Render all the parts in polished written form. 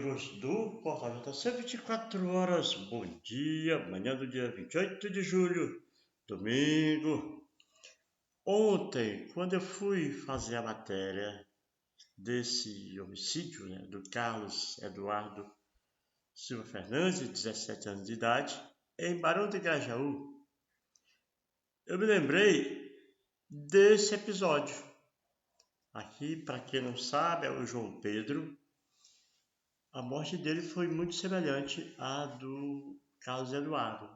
amigos do Portal JC 24 horas, bom dia, manhã do dia 28 de julho, domingo. Ontem, quando eu fui fazer a matéria desse homicídio, do Carlos Eduardo Silva Fernandes, de 17 anos de idade, em Barão de Grajaú, eu me lembrei desse episódio. Aqui, para quem não sabe, é o João Pedro. A morte dele foi muito semelhante à do Carlos Eduardo.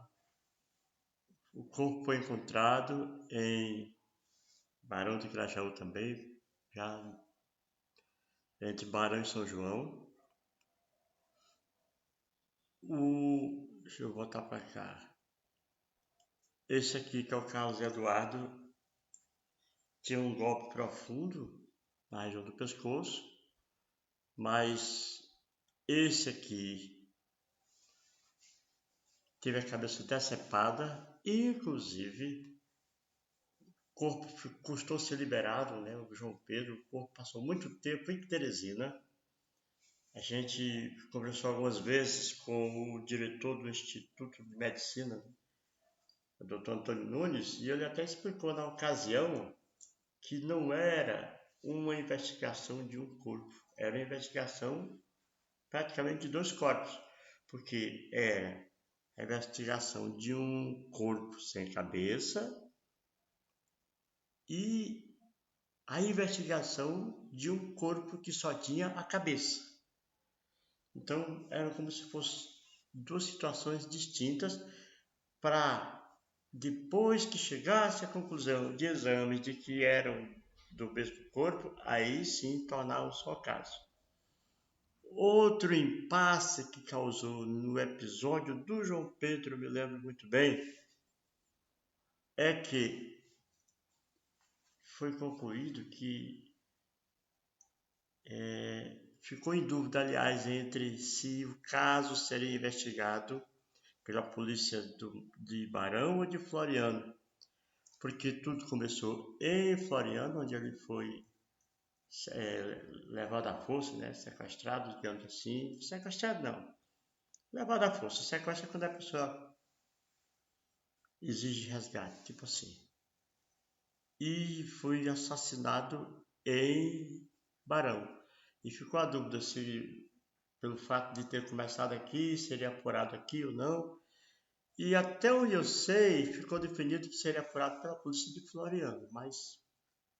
O corpo foi encontrado em Barão de Grajaú também, já entre Barão e São João. Deixa eu voltar para cá. Esse aqui, que é o Carlos Eduardo, tinha um golpe profundo na região do pescoço, mas esse aqui teve a cabeça decepada, inclusive o corpo custou ser liberado, o João Pedro. O corpo passou muito tempo em Teresina. A gente conversou algumas vezes com o diretor do Instituto de Medicina, o Dr. Antônio Nunes, e ele até explicou na ocasião que não era uma investigação de um corpo, era uma investigação praticamente de dois corpos, porque era a investigação de um corpo sem cabeça e a investigação de um corpo que só tinha a cabeça. Então, eram como se fossem duas situações distintas para, depois que chegasse à conclusão de exames de que eram do mesmo corpo, aí sim tornar um só caso. Outro impasse que causou no episódio do João Pedro, me lembro muito bem, é que foi concluído que ficou em dúvida, aliás, entre se o caso seria investigado pela polícia de Barão ou de Floriano, porque tudo começou em Floriano, onde ele foi levado à força, sequestrado, digamos assim. Sequestrado não, levado à força. Sequestro é quando a pessoa exige resgate, tipo assim. E foi assassinado em Barão. E ficou a dúvida se, pelo fato de ter começado aqui, seria apurado aqui ou não. E até onde eu sei, ficou definido que seria apurado pela polícia de Floriano, mas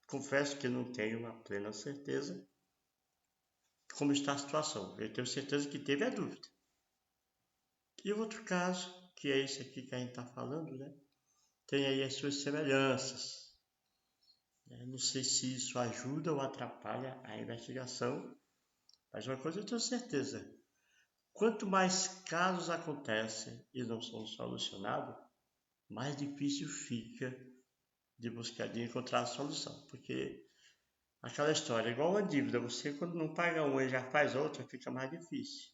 confesso que não tenho uma plena certeza de como está a situação. Eu tenho certeza que teve a dúvida. E o outro caso, que é esse aqui que a gente está falando, tem aí as suas semelhanças. Não sei se isso ajuda ou atrapalha a investigação, mas uma coisa eu tenho certeza: quanto mais casos acontecem e não são solucionados, mais difícil fica de buscar, de encontrar a solução. Porque aquela história, igual uma dívida, você quando não paga uma e já faz outra, fica mais difícil.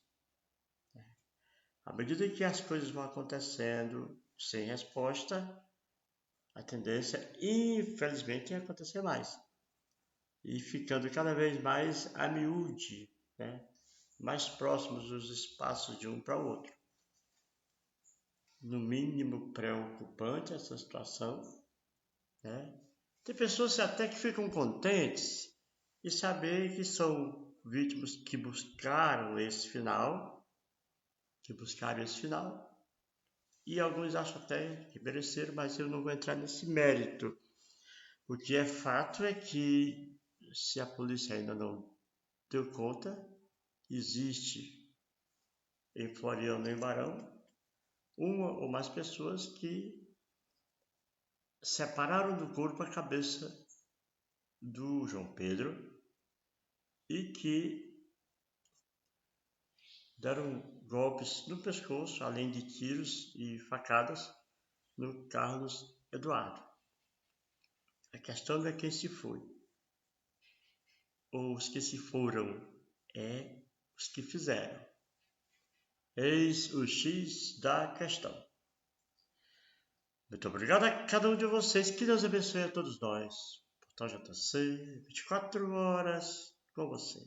À medida que as coisas vão acontecendo sem resposta, a tendência, infelizmente, é acontecer mais. E ficando cada vez mais a miúde, mais próximos dos espaços de um para o outro. No mínimo preocupante essa situação. Tem pessoas até que ficam contentes em saber que são vítimas que buscaram esse final, e alguns acham até que mereceram, mas eu não vou entrar nesse mérito. O que é fato é que, se a polícia ainda não deu conta, existe em Floriano e Barão uma ou mais pessoas que separaram do corpo a cabeça do João Pedro e que deram golpes no pescoço, além de tiros e facadas, no Carlos Eduardo. A questão não é quem se foi, ou os que se foram, é os que fizeram. Eis o X da questão. Muito obrigado a cada um de vocês. Que Deus abençoe a todos nós. Portal JC, 24 horas com você.